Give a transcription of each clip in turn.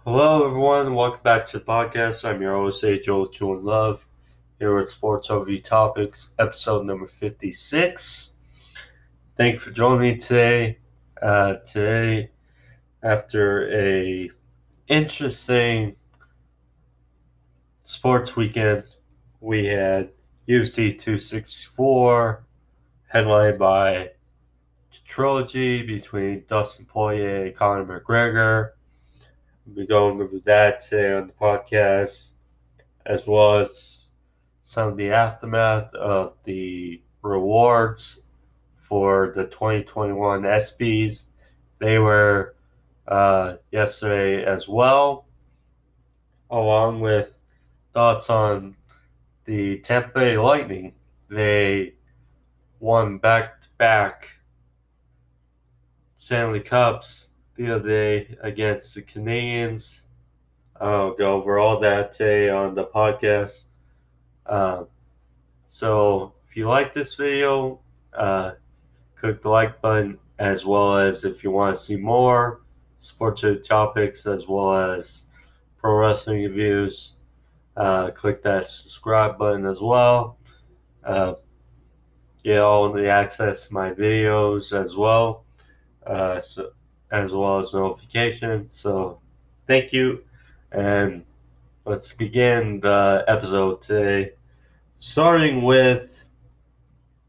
Hello, everyone. Welcome back to the podcast. I'm your host, Ajoe21love, here with Sports Overview Topics, episode number 56. Thank you for joining me today. Today, after a interesting sports weekend, we had UFC 264, headlined by a trilogy between Dustin Poirier and Conor McGregor. We'll be going over that today on the podcast, as well as some of the aftermath of the rewards for the 2021 Espys. They were yesterday as well, along with thoughts on the Tampa Bay Lightning. They won back-to-back Stanley Cups the other day against the Canadians. I'll go over all that today on the podcast. Um, So if you like this video, click the like button, as well as if you want to see more sports topics as well as pro wrestling reviews, click that subscribe button as well. Uh, get all the access to my videos as well, as well as notifications. So thank you, and let's begin the episode today, starting with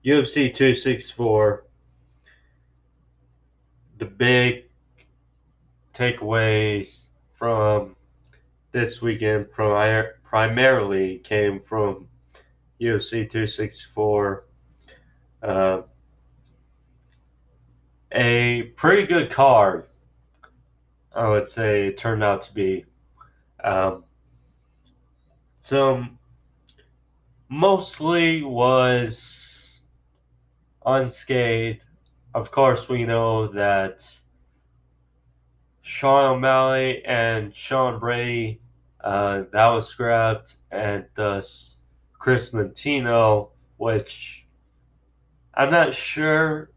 UFC 264. The big takeaways from this weekend primarily came from UFC 264. Uh, a pretty good card, I would say, it turned out to be. Um, some mostly was unscathed. Of course, we know that Sean O'Malley and Sean Brady, that was scrapped, and thus Chris Montino, which I'm not sure,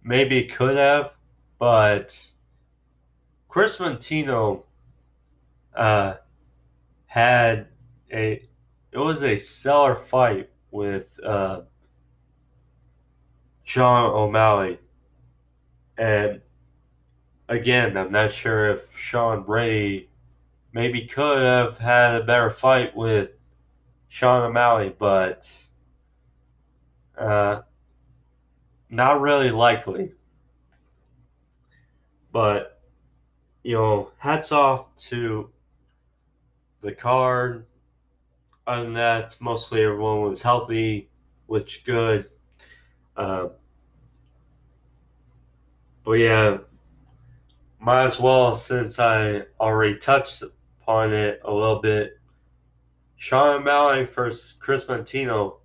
maybe could have, but Chris Montino uh, had it was a stellar fight with Sean O'Malley, and again, I'm not sure if Sean Brady maybe could have had a better fight with Sean O'Malley, but uh, not really likely. But hats off to the card. Other than that, mostly everyone was healthy, which good. Uh, but yeah, might as well, since I already touched upon it a little bit. Sean O'Malley versus Chris Montino.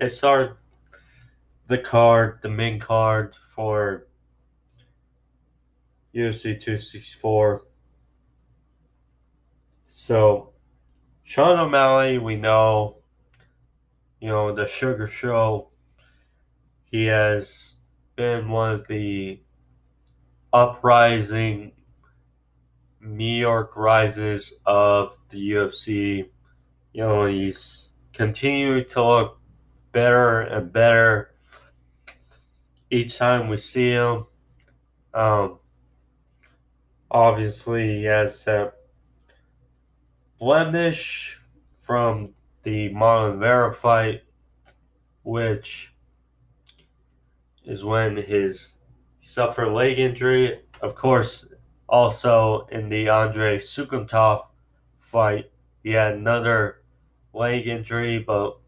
It started the main card for UFC 264. So Sean O'Malley, we know, the Sugar Show. He has been one of the uprising meteoric rises of the UFC. He's continuing to look better and better each time we see him. Um, Obviously, he has that blemish from the Marlon Vera fight, which is when he suffered a leg injury. Of course, also in the Andrei Sukumtov fight, he had another leg injury, but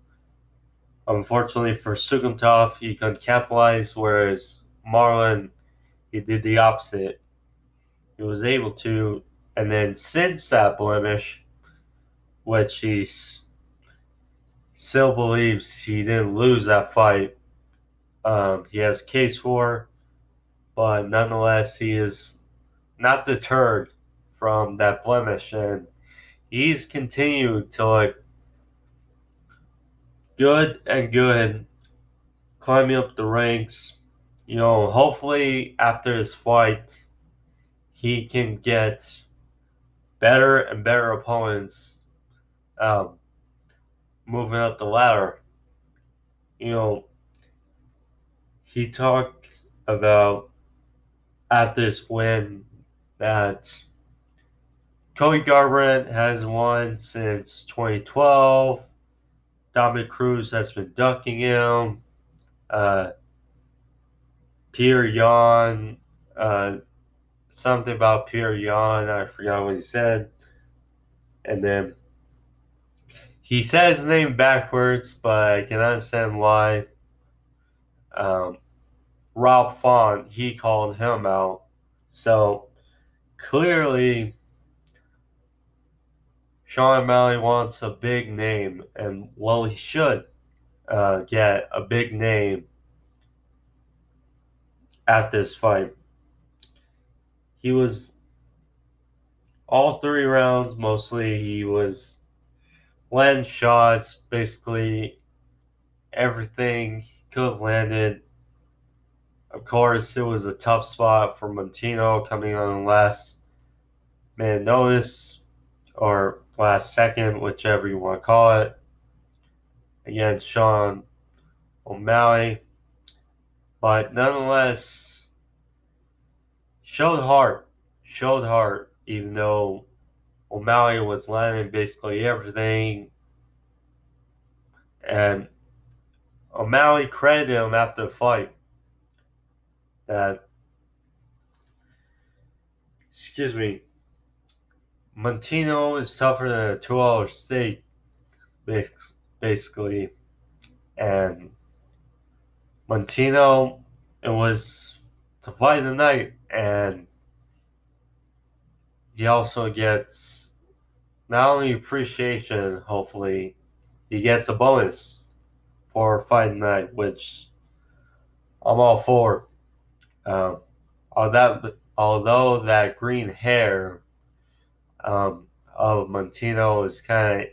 unfortunately for Sukumtov, he couldn't capitalize, whereas Marlon, he did the opposite. He was able to, and then since that blemish, which still believes he didn't lose that fight, he has a case for, but nonetheless, he is not deterred from that blemish, and he's continued to look good and good, climbing up the ranks. Hopefully after his fight, he can get better and better opponents um, moving up the ladder. You know, he talked about after this win that Cody Garbrandt has won since 2012. Dominic Cruz has been ducking him. Pierre Yan, something about Pierre Yan, I forgot what he said. And then he said his name backwards, but I can understand why. Um, Rob Font, he called him out. So clearly, Sean O'Malley wants a big name, and well, he should get a big name at this fight. He was all 3 rounds mostly. He was landing shots, basically everything he could have landed. Of course, it was a tough spot for Montino coming on the last minute notice or last second, whichever you want to call it, against Sean O'Malley. But nonetheless, showed heart, even though O'Malley was landing basically everything. And O'Malley credited him after the fight that, Montino is tougher than a 2-hour steak, basically. And Montino, it was to fight the night, and he also gets not only appreciation, hopefully, he gets a bonus for fight night, which I'm all for. Um, although that green hair of Montino is kind of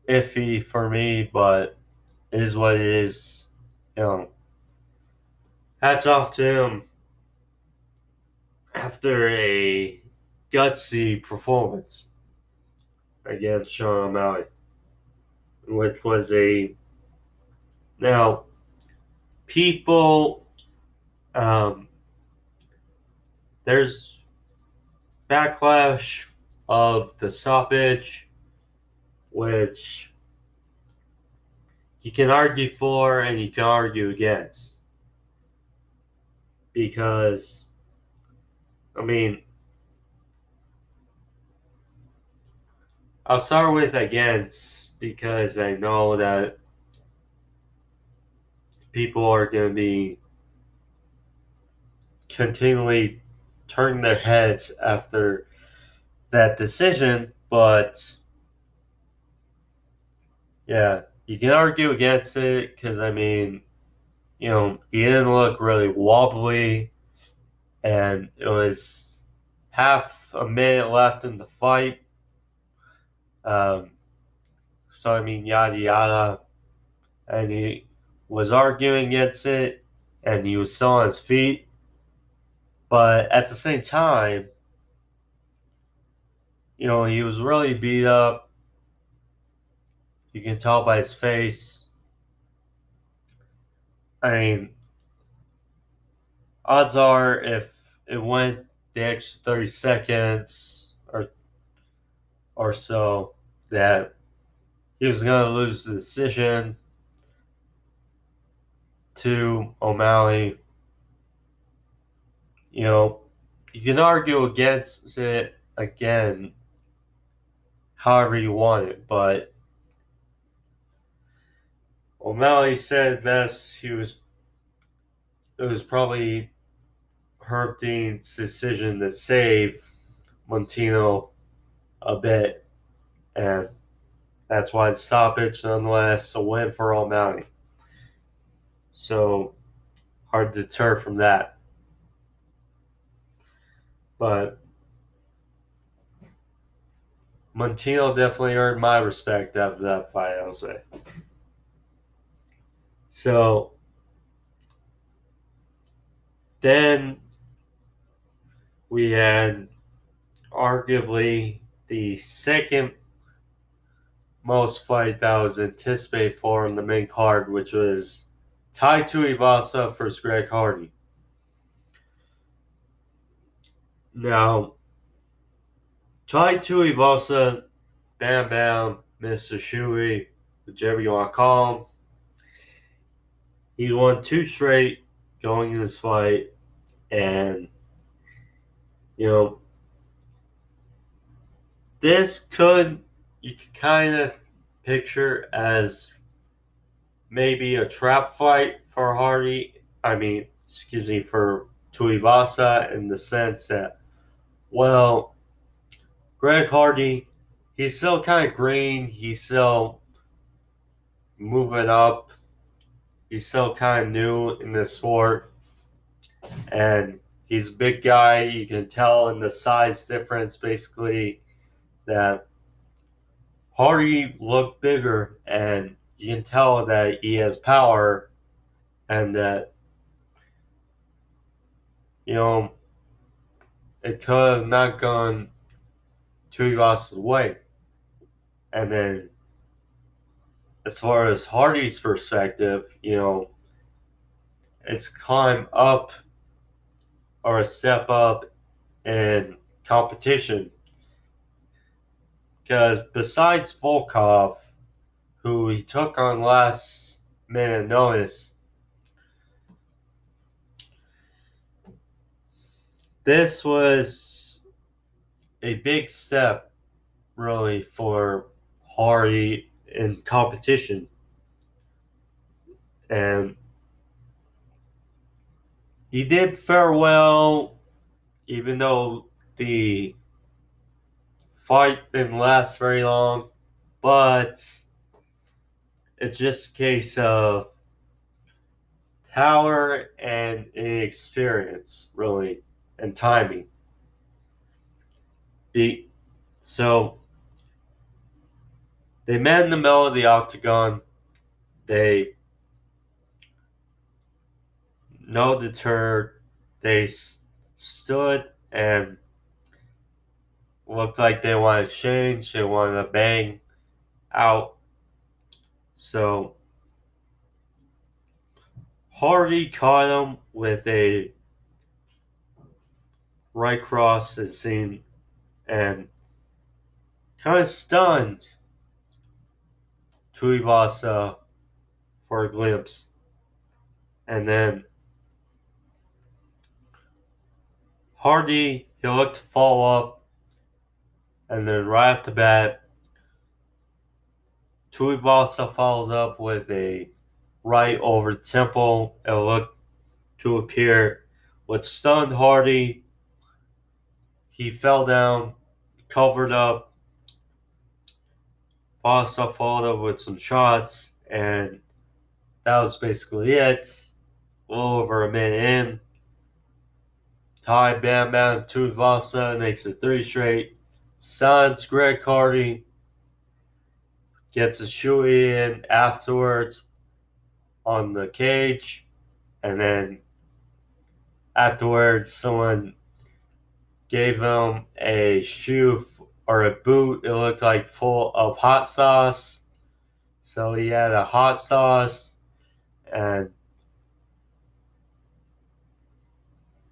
iffy for me, but it is what it is. You know, hats off to him after a gutsy performance against Sean O'Malley, which was a now people there's backlash of the stoppage, which you can argue for and you can argue against. Because, I mean, I'll start with against because I know that people are going to be continually turning their heads after that decision. But, yeah, you can argue against it because, I mean, you know, he didn't look really wobbly, and it was half a minute left in the fight. So, I mean, yada yada. And he was arguing against it, and he was still on his feet. But at the same time, you know, he was really beat up. You can tell by his face. I mean, odds are if it went the extra 30 seconds or so that he was going to lose the decision to O'Malley. You know, you can argue against it again however you want it, but O'Malley said best it was probably Herb Dean's decision to save Montino a bit, and that's why the stoppage, nonetheless, a win for O'Malley. So hard to deter from that. But Montino definitely earned my respect after that fight, I'll say. So then we had arguably the second most fight that was anticipated for in the main card, which was Tai Tuivasa versus Greg Hardy. Now, Tai Tuivasa, Bam Bam, Mr. Shui, whichever you want to call him, he won 2 straight going in this fight, and you know this you could kind of picture as maybe a trap fight for Hardy. Excuse me, for Tuivasa, in the sense that, well, Greg Hardy, he's still kind of green. He's still moving up. He's still kind of new in the sport. And he's a big guy. You can tell in the size difference, basically, that Hardy looked bigger. And you can tell that he has power. And that, you know, it could have not gone Tuivasa's way. And then, as far as Hardy's perspective, it's climb up or a step up in competition. Because besides Volkov, who he took on last minute notice, this was a big step, really, for Hardy in competition. And he did fare well, even though the fight didn't last very long. But it's just a case of power and experience, really, and timing. So they met in the middle of the octagon. They no deterred. They stood and looked like they wanted to change. They wanted to bang out. So Hardy caught him with a right cross, it seemed, and kind of stunned Tuivasa for a glimpse. And then Hardy, he looked to follow up, and then right off the bat, Tuivasa follows up with a right over the temple. It looked to appear what stunned Hardy. He fell down, covered up. Vasa followed up with some shots, and that was basically it. A little over a minute in, Ty Bam Bam Tuivasa makes it 3 straight. Signs Greg Hardy, gets a shoe in afterwards on the cage, and then afterwards someone gave him a shoe or a boot. It looked like full of hot sauce. So he had a hot sauce and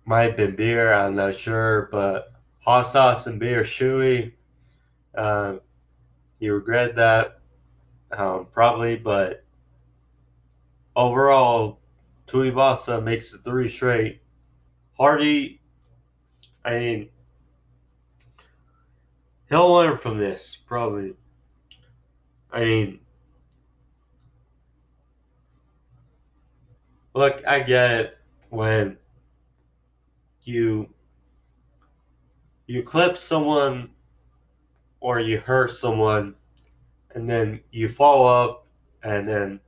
might have been beer, I'm not sure, but hot sauce and beer shoey. He regretted that, probably, but overall, Tuivasa makes it 3 straight. Hardy, I mean, he'll learn from this, probably. I mean, look, I get it when you clip someone or you hurt someone and then you follow up and then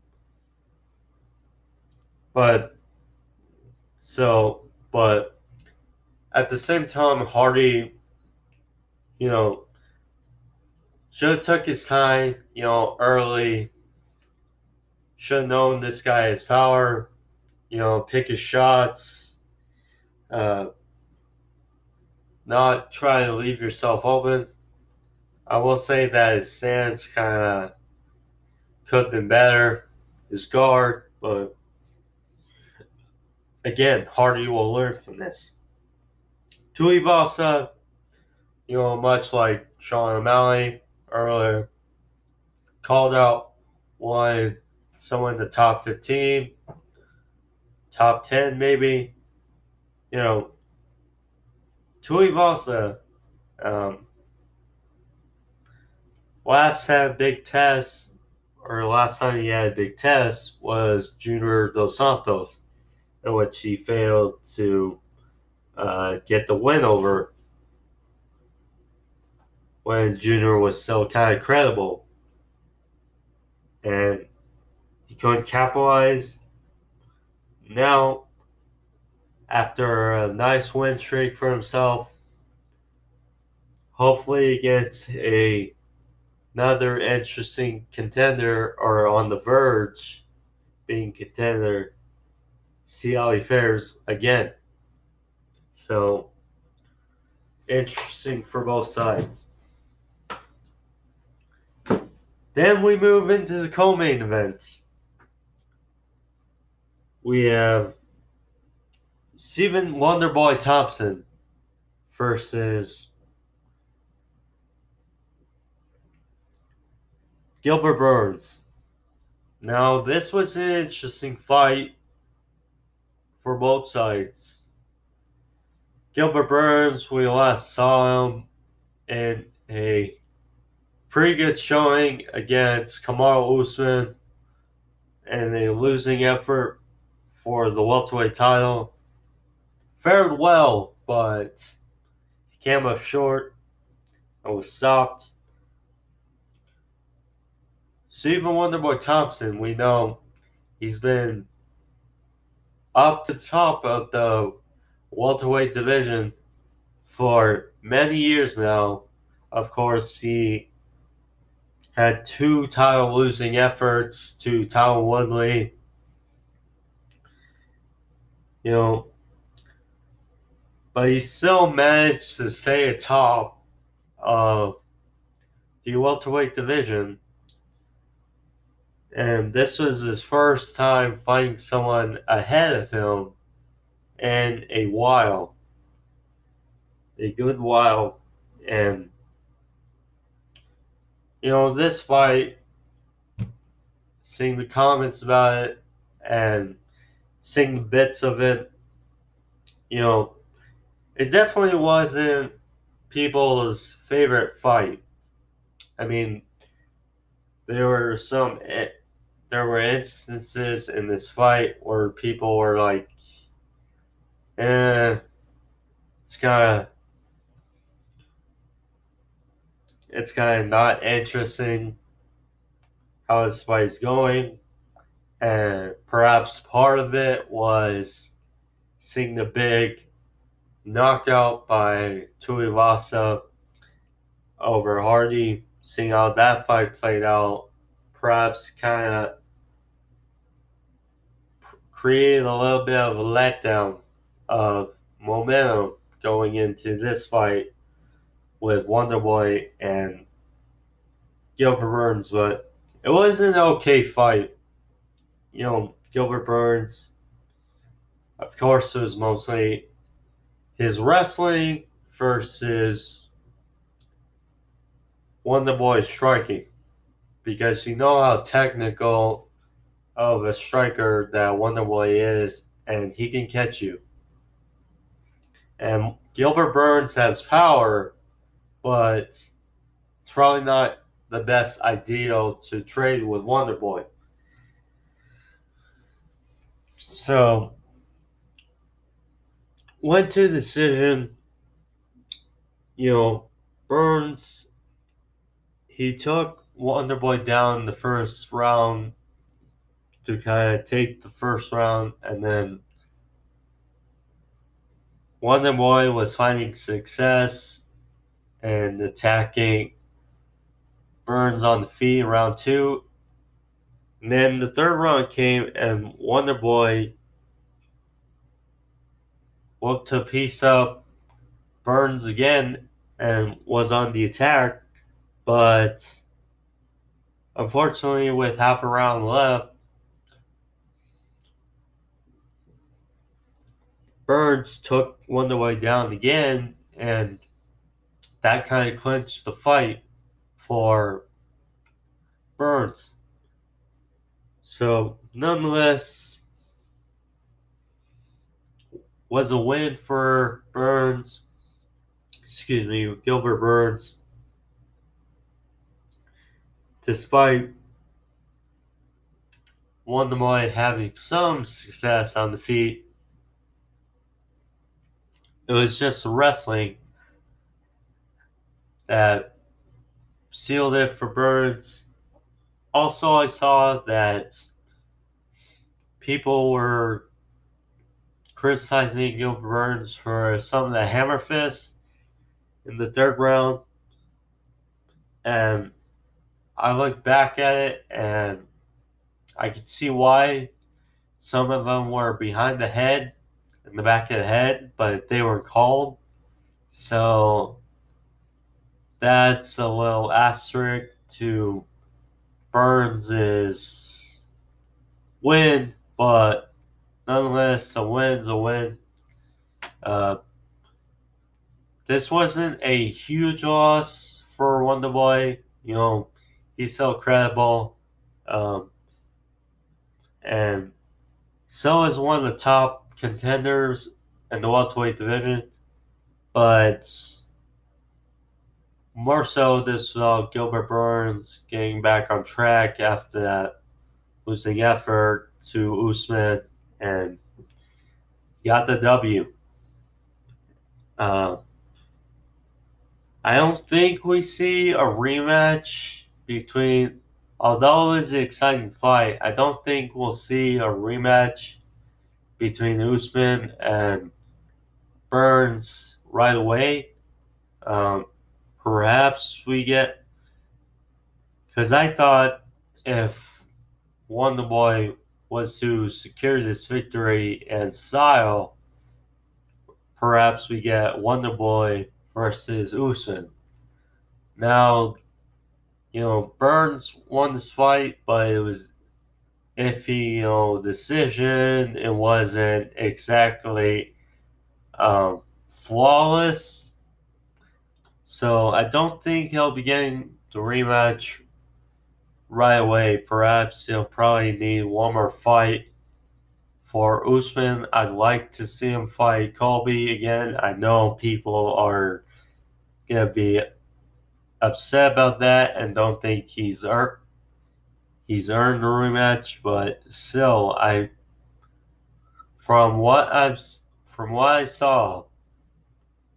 but but at the same time, Hardy, you know, should have took his time, early. Should have known this guy has power, pick his shots. Uh, not try to leave yourself open. I will say that his stance kind of could have been better, his guard, but again, Hardy will learn from this. Tuivasa, much like Sean O'Malley earlier, called out someone in the top 15, top 10 maybe. Tuivasa, um, last time he had a big test was Junior Dos Santos, in which he failed to get the win over when Junior was still kind of credible. And he couldn't capitalize. Now, after a nice win streak for himself, hopefully he gets another interesting contender or on the verge being contender. See how he fares again. So, interesting for both sides. Then we move into the co-main event. We have Stephen Wonderboy Thompson versus Gilbert Burns. Now, this was an interesting fight for both sides. Gilbert Burns, we last saw him in a pretty good showing against Kamaru Usman in a losing effort for the welterweight title. Fared well, but he came up short and was stopped. Stephen Wonderboy Thompson, we know he's been up to the top of the welterweight division for many years now. Of course, he had 2 title losing efforts to Tyron Woodley. But he still managed to stay atop of the welterweight division. And this was his first time fighting someone ahead of him in a while. A good while. And, this fight, seeing the comments about it and seeing the bits of it, it definitely wasn't people's favorite fight. I mean, there were instances in this fight where people were like, it's kind of not interesting how this fight's going. And perhaps part of it was seeing the big knockout by Tuivasa over Hardy, seeing how that fight played out, perhaps kind of created a little bit of a letdown of momentum going into this fight with Wonderboy and Gilbert Burns. But it was an okay fight. Gilbert Burns, of course, it was mostly his wrestling versus Wonderboy's striking, because how technical of a striker that Wonderboy is, and he can catch you. And Gilbert Burns has power, but it's probably not the best ideal to trade with Wonderboy. So, went to decision. Burns, he took Wonderboy down the first round to kind of take the first round, and then Wonderboy was finding success and attacking Burns on the feet in round 2. And then the third round came, and Wonderboy looked to piece up Burns again and was on the attack, but unfortunately, with half a round left, Burns took Wonderboy down again, and that kind of clinched the fight for Burns. So, nonetheless, was a win for Burns. Excuse me, Gilbert Burns. Despite Wonderboy having some success on the feet, it was just the wrestling that sealed it for Burns. Also, I saw that people were criticizing Gilbert Burns for some of the hammer fists in the third round, and I look back at it and I can see why some of them were behind the head, in the back of the head, but they were called. So that's a little asterisk to Burns' win, but nonetheless, a win's a win. Uh, this wasn't a huge loss for Wonderboy. You know, he's still credible. Um, and so is one of the top contenders in the welterweight division. But more so, this Gilbert Burns getting back on track after that losing effort to Usman and got the W. Uh, I don't think we see a rematch between, although it was an exciting fight, I don't think we'll see a rematch between Usman and Burns right away. Um, Perhaps we get, because I thought if Wonderboy was to secure this victory in style, perhaps we get Wonderboy versus Usman. Now, Burns won this fight, but it was iffy, decision. It wasn't exactly flawless. So I don't think he'll be getting the rematch right away. Perhaps he'll probably need one more fight. For Usman, I'd like to see him fight Colby again. I know people are going to be upset about that and don't think he's earned the rematch, but still, from what I saw,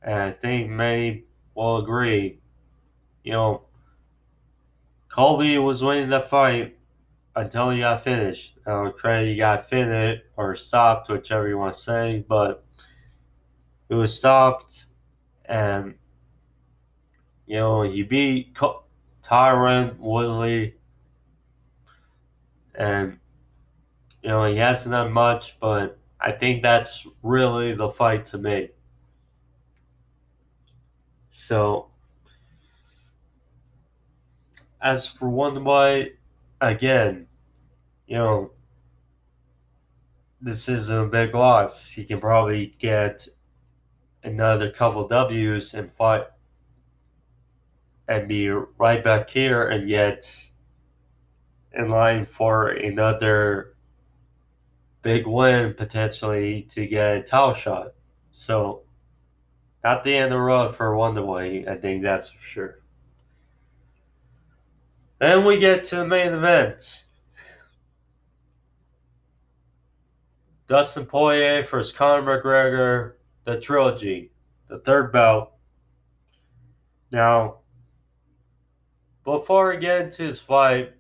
and I think many will agree, you know, Colby was winning the fight until he got finished. Credit he got finished or stopped, whichever you want to say, but it was stopped, and he beat Tyron Woodley, and he hasn't done much, but I think that's really the fight to make. So, as for Wonderboy, again, you know, this is a big loss. He can probably get another couple W's and fight and be right back here and yet in line for another big win potentially to get a title shot. So, not the end of the road for Wonderboy, I think that's for sure. Then we get to the main event. Dustin Poirier vs Conor McGregor, the trilogy, the third bout. Now, before we get into his fight,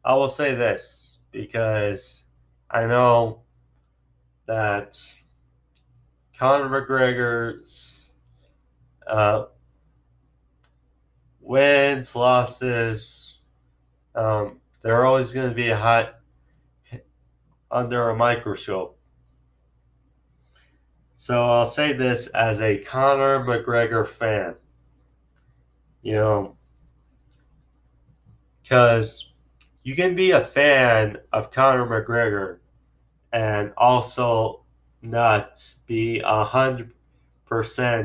I will say this because I know that Conor McGregor's wins, losses, they're always going to be hot under a microscope. So I'll say this as a Conor McGregor fan, you know, because you can be a fan of Conor McGregor and also not be 100%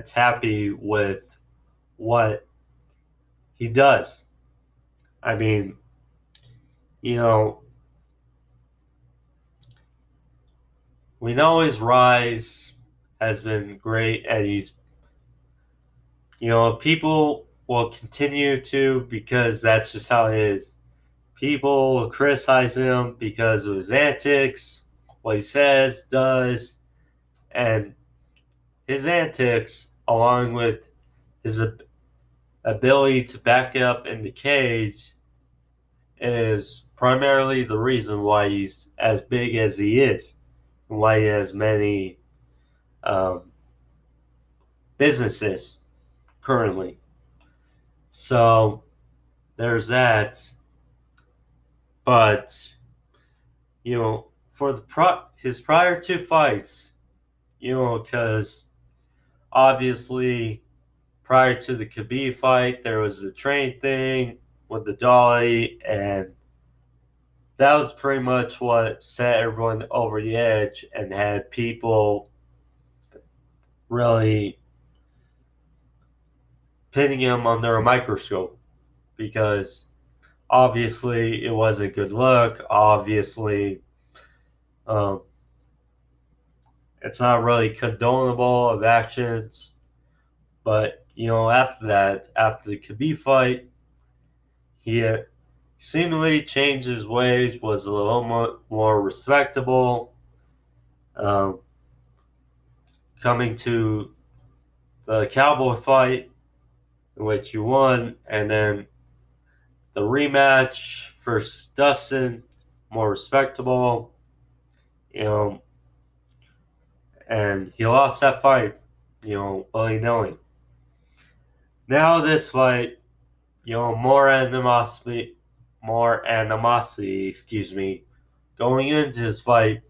happy with what he does. I mean, you know, we know his rise has been great, and people will continue to because that's just how it is. People will criticize him because of his antics, what he says, does, and his antics, along with his ability to back up in the cage, is primarily the reason why he's as big as he is, and why he has many um, businesses currently. So there's that. But for his prior two fights, because obviously prior to the Khabib fight, there was the train thing with the dolly, and that was pretty much what set everyone over the edge and had people really pinning him under a microscope because obviously it was a good look. Obviously, um, it's not really condonable of actions, but after that, after the Khabib fight, he seemingly changed his ways, was a little more respectable. Um, Coming to the Cowboy fight, in which he won, and then the rematch versus Dustin, more respectable, you know, and he lost that fight, willy-nilly. Now this fight, more animosity, going into this fight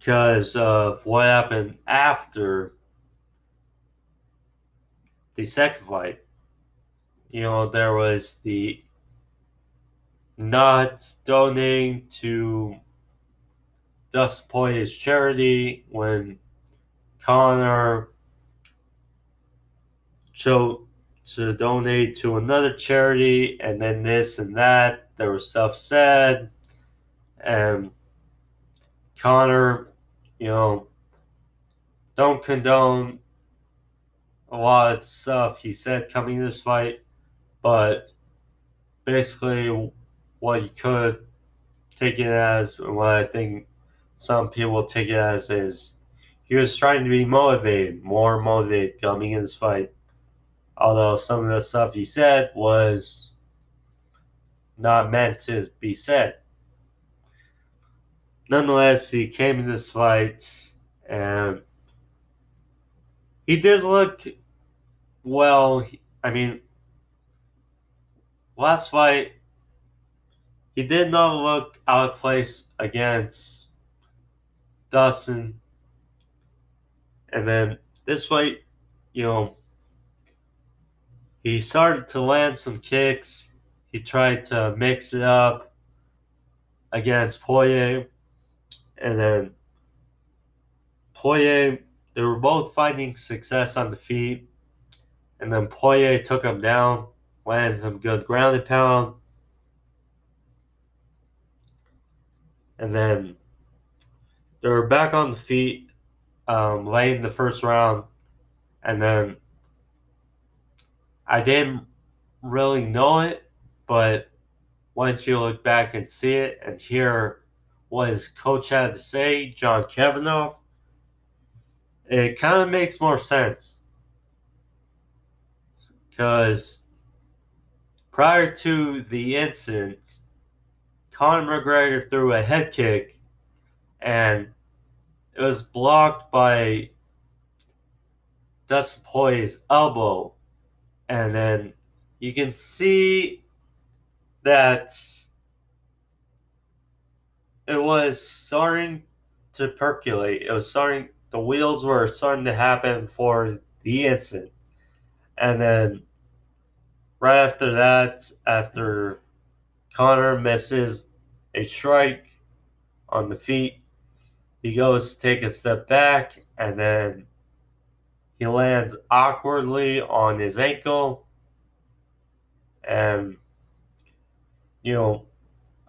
because of what happened after the second fight. There was the not donating to Dustin Poirier's charity when Conor chose to donate to another charity, and then this and that. There was stuff said, and Conor, you know, don't condone a lot of stuff he said coming to this fight, but basically what you could take it as, and what I think some people take it as, is he was trying to be motivated, more motivated coming in this fight. Although some of the stuff he said was not meant to be said. Nonetheless, he came in this fight and he did look well. I mean, last fight, he did not look out of place against Dustin. And then this fight, you know, he started to land some kicks. He tried to mix it up against Poirier. And then Poirier, they were both finding success on the feet. And then Poirier took him down, landed some good ground and pound. And then they were back on the feet late in the first round. And then I didn't really know it, but once you look back and see it and hear what his coach had to say, John Kavanaugh, it kind of makes more sense. Because prior to the incident, Conor McGregor threw a head kick and it was blocked by Dustin Poirier's elbow. And then you can see that it was starting to percolate. It was starting. The wheels were starting to happen for the incident, and then right after that, after Conor misses a strike on the feet, he goes to take a step back, and then he lands awkwardly on his ankle, and you know,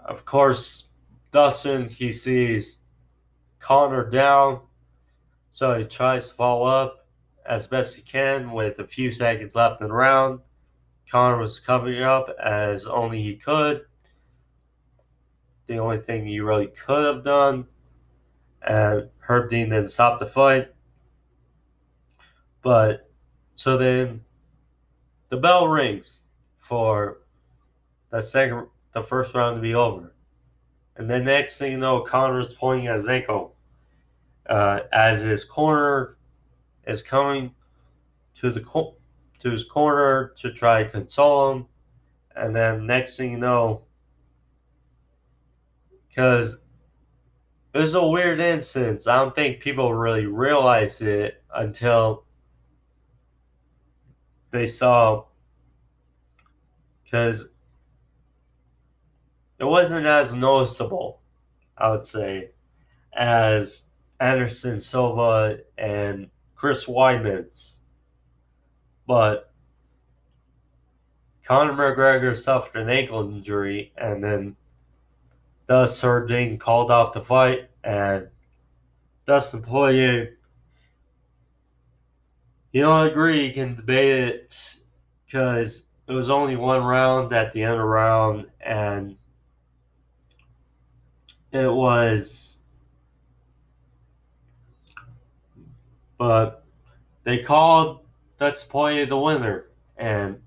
of course, Dustin, he sees Conor down, so he tries to follow up as best he can with a few seconds left in the round. Conor was covering up as only he could. The only thing he really could have done. And Herb Dean then stopped the fight. But so then the bell rings for the first round to be over. And then next thing you know, Conor's pointing at his ankle as his corner is coming to to his corner to try to console him. And then next thing you know, because it was a weird instance, I don't think people really realized it until they saw, because it wasn't as noticeable, I would say, as Anderson Silva and Chris Weidman's. But Conor McGregor suffered an ankle injury, and then thus Herb Dean called off the fight, and Dustin Poirier, you don't agree, you can debate it because it was only one round at the end of the round, and it was, but they called Dustin Poirier the winner, and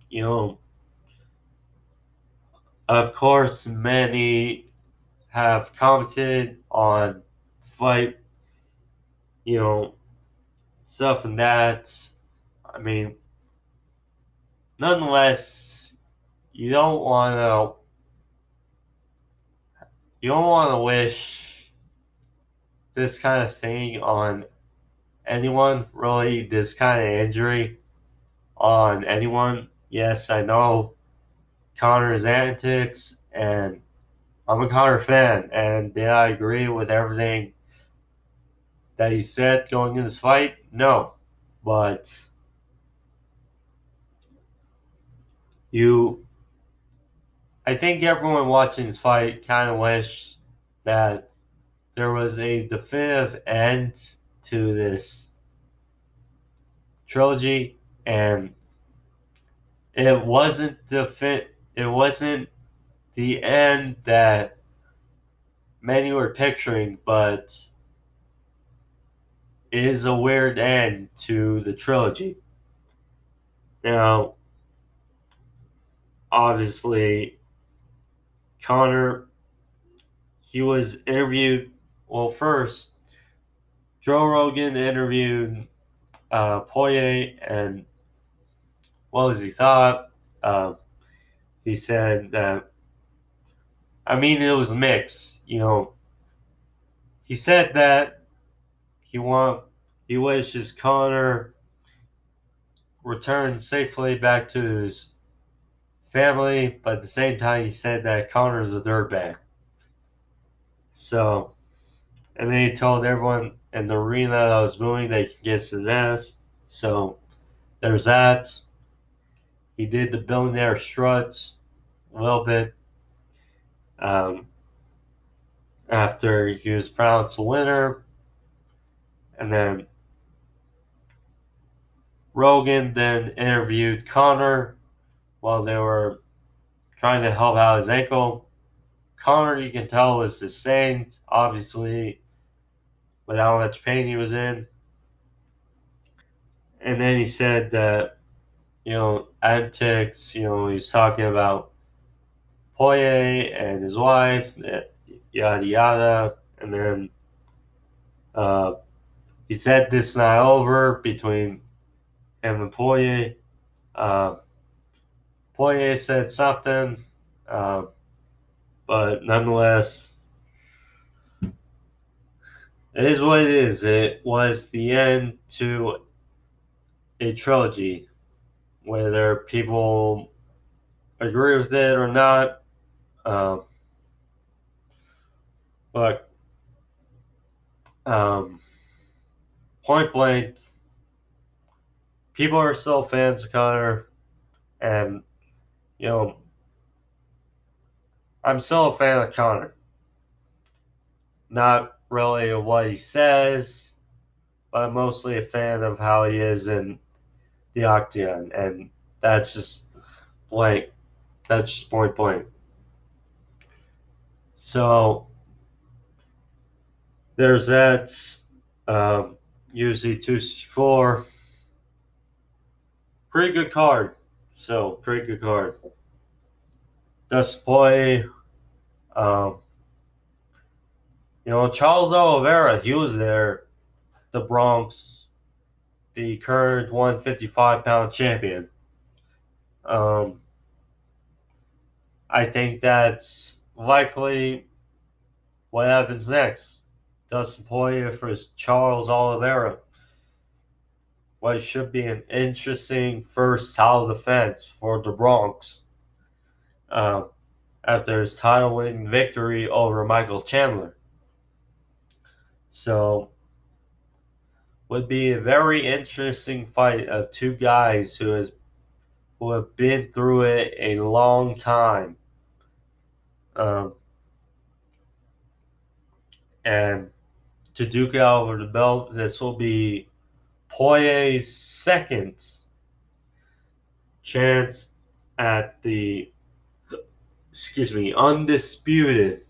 of course, many have commented on the fight, you know, stuff and that. I mean, nonetheless, you don't want to wish this kind of thing on anyone. Really, this kind of injury on anyone. Yes, I know Conor's antics, and I'm a Conor fan, and did I agree with everything that he said going into this fight? No, but you I think everyone watching this fight kind of wish that there was a definitive end to this trilogy, and it wasn't it wasn't the end that many were picturing, but it is a weird end to the trilogy. Now, obviously, Conor, he was interviewed. Well, first, Joe Rogan interviewed Poirier, and what was he thought? Uh, he said that, I mean, it was mixed. He said that he want he wishes Connor returned safely back to his family, but at the same time, he said that Connor's a dirtbag. So, and then he told everyone in the arena that was booing that he can kiss his ass. So, there's that. He did the billionaire struts a little bit. Um, After he was pronounced the winner. And then Rogan then interviewed Conor while they were trying to help out his ankle. Conor, you can tell, was sustained, obviously, with how much pain he was in. And then he said that, antics, he's talking about Poirier and his wife, yada yada. And then uh, he said this is not over between him and Poirier. Uh, Poirier said something, uh, but nonetheless, It is what it is. It was the end to a trilogy. Whether people agree with it or not, um, but um, point blank, people are still fans of Conor, and you know, I'm still a fan of Conor. Not really of what he says, but I'm mostly a fan of how he is in the octagon, and that's just blank. That's just point blank. So there's that. UFC 264. Pretty good card. So, pretty good card. Dustin Poirier. Um, Charles Oliveira, he was there. The Bronx, the current 155-pound champion. Um, I think that's likely what happens next. Dustin Poirier versus Charles Oliveira. What should be an interesting first title defense for the Bronx. Um, after his title winning victory over Michael Chandler. So, would be a very interesting fight of two guys who have been through it a long time. Um, and to duke out over the belt, this will be Poirier's second chance at the undisputed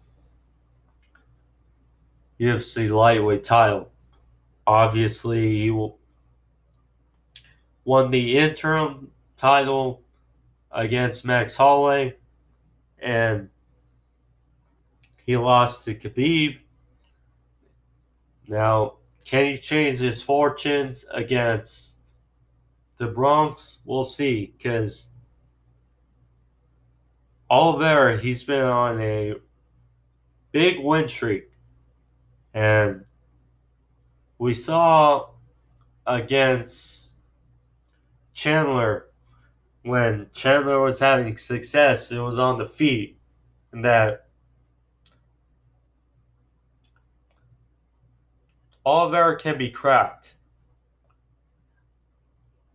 UFC lightweight title. Obviously, he won the interim title against Max Holloway, and he lost to Khabib. Now, can he change his fortunes against the Bronx? We'll see, because Oliveira, he's been on a big win streak, and we saw against Chandler when Chandler was having success, it was on the feet, and that Oliveira can be cracked.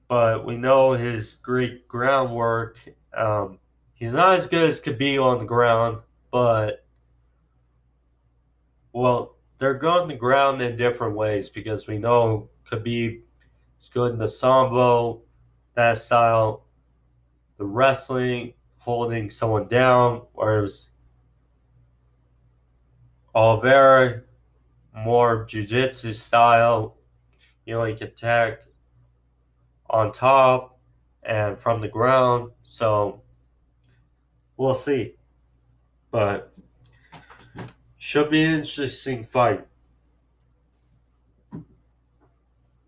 But we know his great groundwork. He's not as good as Khabib on the ground, but well, they're good on the ground in different ways because we know Khabib is good in the sambo, that style, the wrestling, holding someone down, whereas Oliveira more jiu-jitsu style. He can attack on top and from the ground. So we'll see. But should be an interesting fight.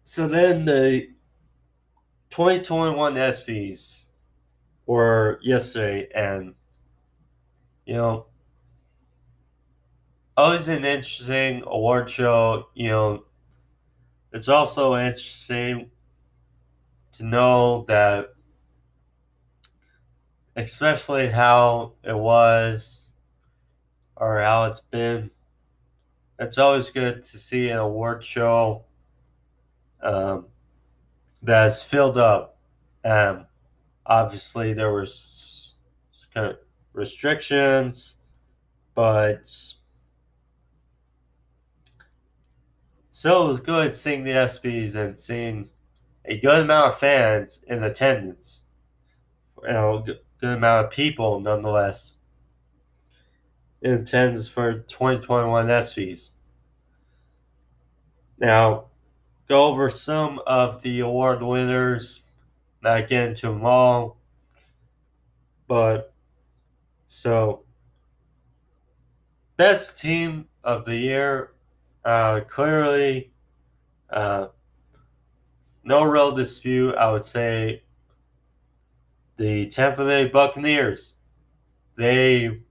So then the 2021 Espys were yesterday, and you know, always an interesting award show. It's also interesting to know that, especially how it was or how it's been. It's always good to see an award show um, that's filled up. Obviously, there was kind of restrictions, but still, it was good seeing the ESPYs and seeing a good amount of fans in attendance. Good amount of people, nonetheless, in attendance for 2021 ESPYs. Now, go over some of the award winners. Not get into them all, but so best team of the year, clearly, uh, no real dispute. I would say the Tampa Bay Buccaneers. They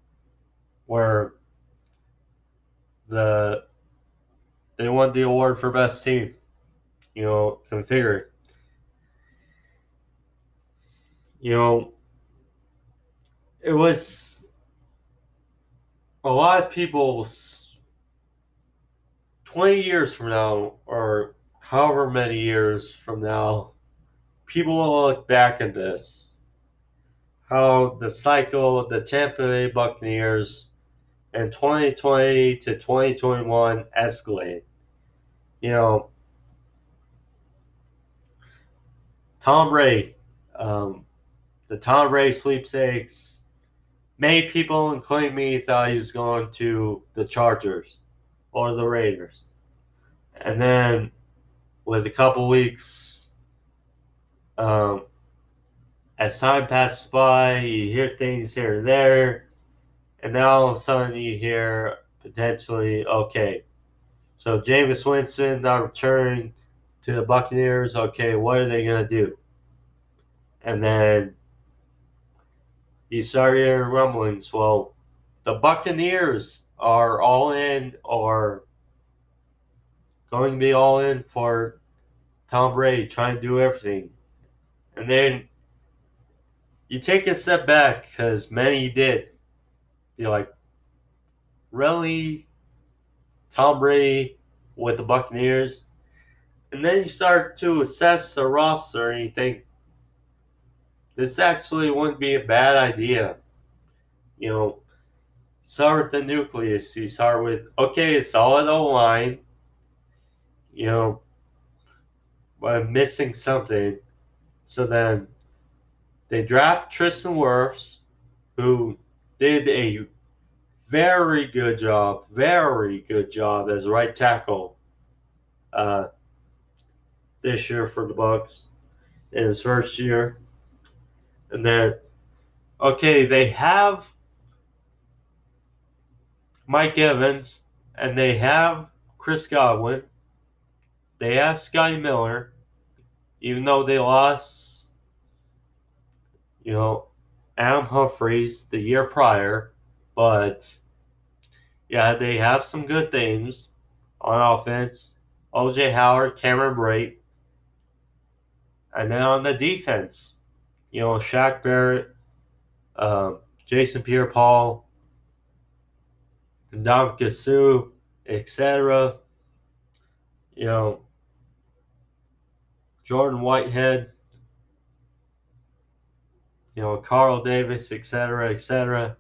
were the they won the award for best team. Configured. It was a lot of people 20 years from now, or however many years from now, people will look back at this. How the cycle, the Tampa Bay Buccaneers in 2020 to 2021 escalated. You know, Tom Brady, the Tom Brady sweepstakes, many people, including me, thought he was going to the Chargers or the Raiders. And then with a couple weeks, as time passes by, you hear things here and there, and now all of a sudden you hear potentially, okay, so Jameis Winston now returning to the Buccaneers. Okay, what are they going to do? And then you start hearing rumblings. Well, the Buccaneers are all in or going to be all in for Tom Brady, trying to do everything. And then you take a step back because many did. You're like, really? Tom Brady with the Buccaneers? And then you start to assess the roster and you think, this actually wouldn't be a bad idea. Start with the nucleus. You start with, okay, a solid O-line, but I'm missing something. So then they draft Tristan Wirfs, who did a very good job as right tackle this year for the Bucs in his first year. And then, okay, they have Mike Evans and they have Chris Godwin. They have Scotty Miller, even though they lost, Adam Humphries the year prior. But, yeah, they have some good things on offense. O.J. Howard, Cameron Brate. And then on the defense, Shaq Barrett, Jason Pierre-Paul, Ndamukong Suh, etc. Jordan Whitehead, Carl Davis, etc., etc.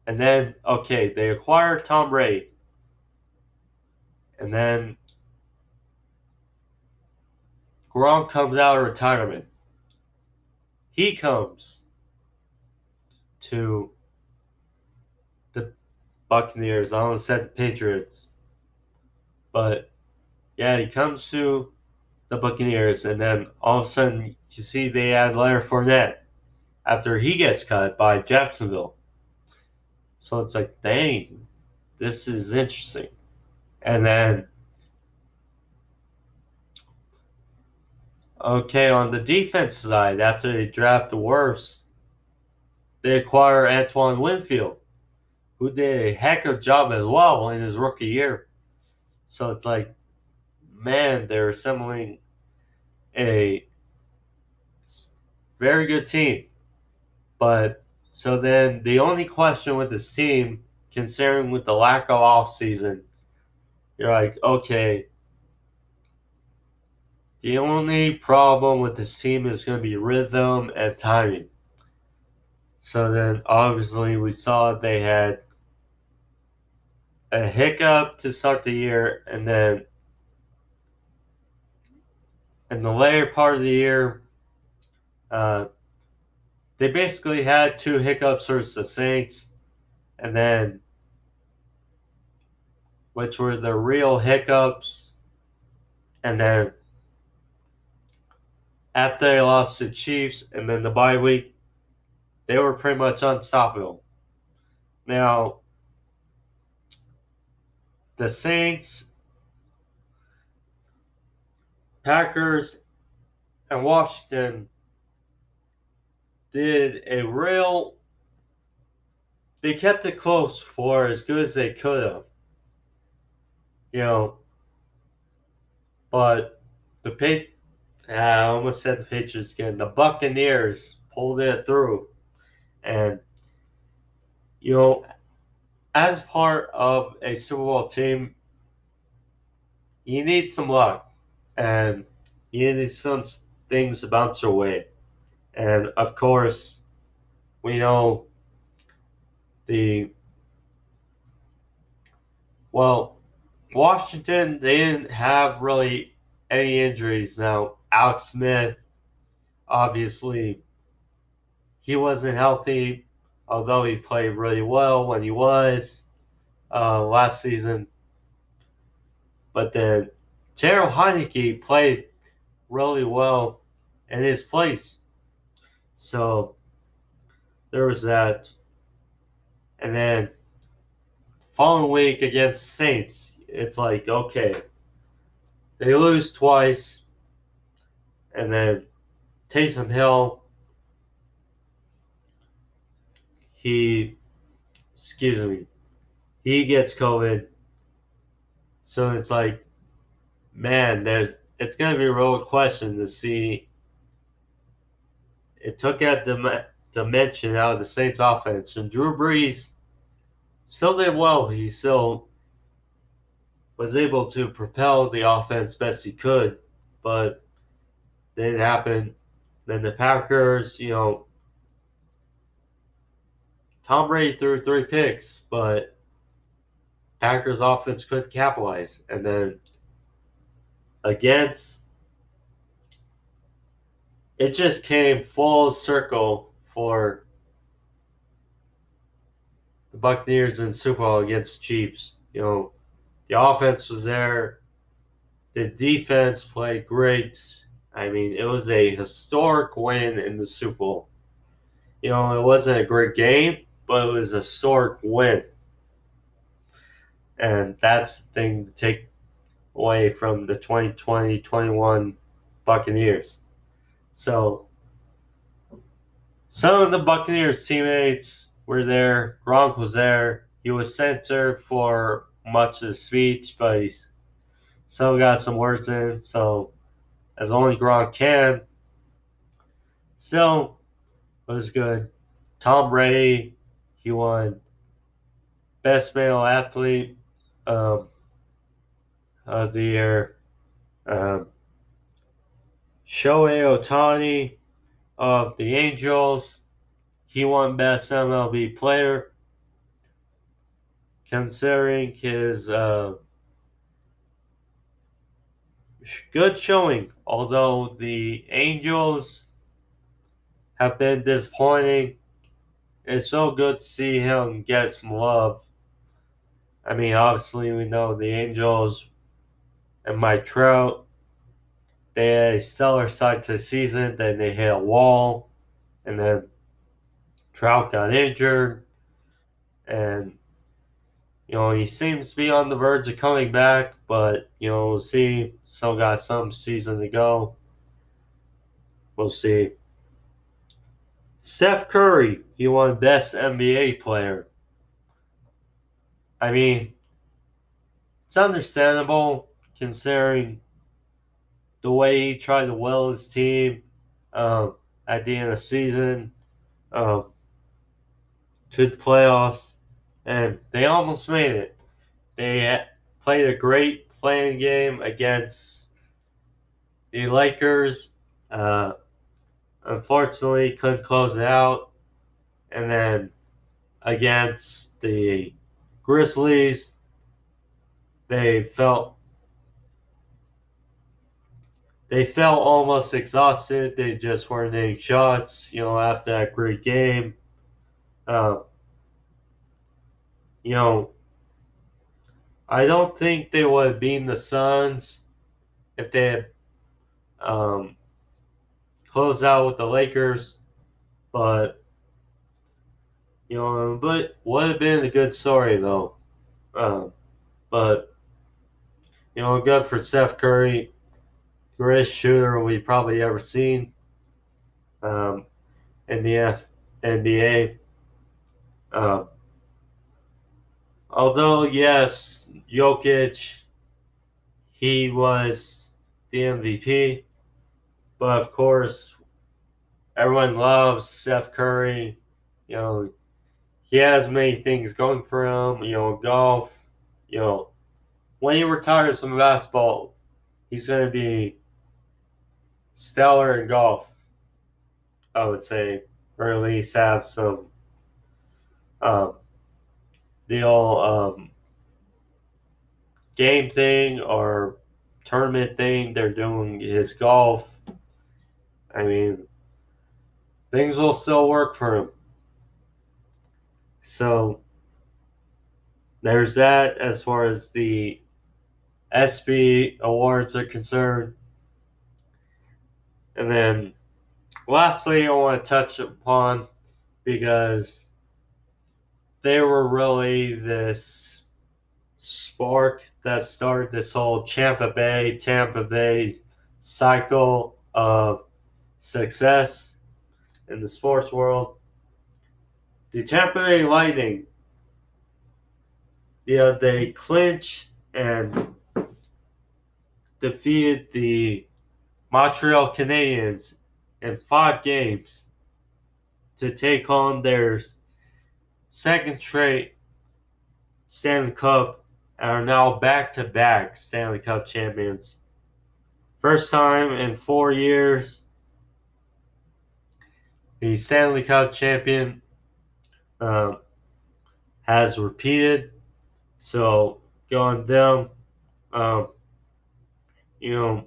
And then, okay, they acquire Tom Brady. And then Gronk comes out of retirement. He comes to the Buccaneers. I almost said the Patriots. But, yeah, he comes to the Buccaneers. And then all of a sudden, you see they add Leonard Fournette after he gets cut by Jacksonville. So it's like, dang, this is interesting. And then, okay, on the defense side, after they draft the worst, they acquire Antoine Winfield, who did a heck of a job as well in his rookie year. So it's like, man, they're assembling a very good team. But so then the only question with this team, considering with the lack of offseason, you're like, okay, the only problem with this team is going to be rhythm and timing. So then obviously we saw they had a hiccup to start the year, and then in the later part of the year, they basically had two hiccups versus the Saints, and then which were the real hiccups, and then after they lost to the Chiefs and then the bye week, they were pretty much unstoppable. Now, the Saints, Packers, and Washington did they kept it close for as good as they could have. you know, but I almost said the Patriots again. The Buccaneers pulled it through, and you know, as part of a Super Bowl team, you need some luck, and you need some things to bounce your way. And of course, we know the well, Washington, they didn't have really any injuries. Now, Alex Smith, obviously, he wasn't healthy, although he played really well when he was last season. But then Terrell Heineke played really well in his place. So there was that. And then following week against Saints, it's like, okay, they lose twice. And then Taysom Hill, he, excuse me, he gets COVID. So it's like, man, it's going to be a real question to see. It took that dimension out of the Saints offense. And Drew Brees still did well. He still was able to propel the offense best he could, but it didn't happen. Then the Packers, Tom Brady threw 3 picks, but Packers offense couldn't capitalize. And then against, it just came full circle for the Buccaneers in Super Bowl against the Chiefs. The offense was there. The defense played great. I mean, it was a historic win in the Super Bowl. It wasn't a great game, but it was a historic win. And that's the thing to take away from the 2020-21 Buccaneers. So some of the Buccaneers teammates were there. Gronk was there. He was center for much of the speech, but he still got some words in. So as only Gronk can, still was good. Tom Brady, he won Best Male Athlete of the Year. Shohei Ohtani of the Angels, he won Best MLB Player, considering his good showing. Although the Angels have been disappointing, it's so good to see him get some love. I mean, obviously, we know the Angels and Mike Trout, they had a stellar start to the season, then they hit a wall, and then Trout got injured, and he seems to be on the verge of coming back, but we'll see. Still got some season to go. We'll see. Steph Curry, he won Best NBA Player. I mean, it's understandable considering the way he tried to will his team at the end of the season um, to the playoffs, and they almost made it. They played a great playing game against the Lakers. Unfortunately, couldn't close it out. And then against the Grizzlies, they felt almost exhausted. They just weren't hitting shots, after that great game. Uh, you know, I don't think they would have beaten the Suns if they had closed out with the Lakers, but would have been a good story though. But good for Steph Curry, greatest shooter we've probably ever seen in the NBA. Although yes, Jokic, he was the MVP. But of course, everyone loves Steph Curry. You know, he has many things going for him. Golf. When he retires from basketball, he's going to be stellar in golf, I would say, or at least have some um, deal game thing or tournament thing they're doing his golf. I mean, things will still work for him. So there's that as far as the Espys awards are concerned. And then lastly, I want to touch upon, because they were really this spark that started this whole Tampa Bay cycle of success in the sports world. The Tampa Bay Lightning, they clinched and defeated the Montreal Canadiens in 5 games to take on their second straight Stanley Cup and are now back-to-back Stanley Cup champions. First time in 4 years, the Stanley Cup champion um, has repeated. So going them, um, you know,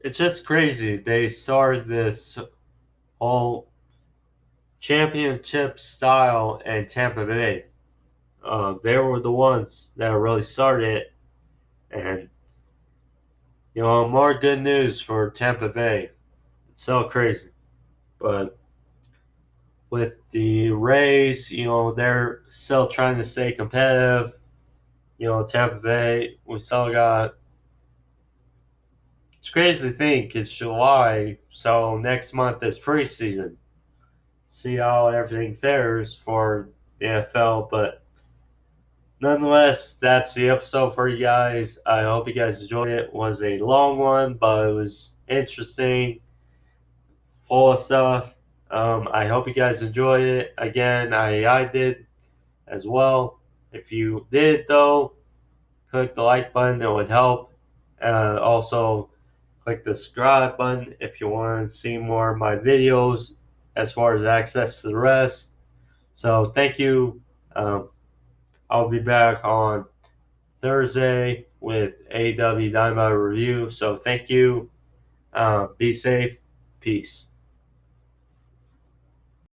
it's just crazy. They started this whole championship style in Tampa Bay. They were the ones that really started it, and more good news for Tampa Bay. It's so crazy, but with the Rays, they're still trying to stay competitive. Tampa Bay, we still got. It's crazy to think it's July, so next month is preseason. See how everything fares for the NFL, but nonetheless, that's the episode for you guys. I hope you guys enjoyed it. It was a long one, but it was interesting, full of stuff. I hope you guys enjoyed it. Again, I did as well. If you did, though, click the like button. It would help. Also, click the subscribe button if you want to see more of my videos as far as access to the rest. So, thank you. I'll be back on Thursday with AW Dynamite Review. So, thank you. Be safe. Peace.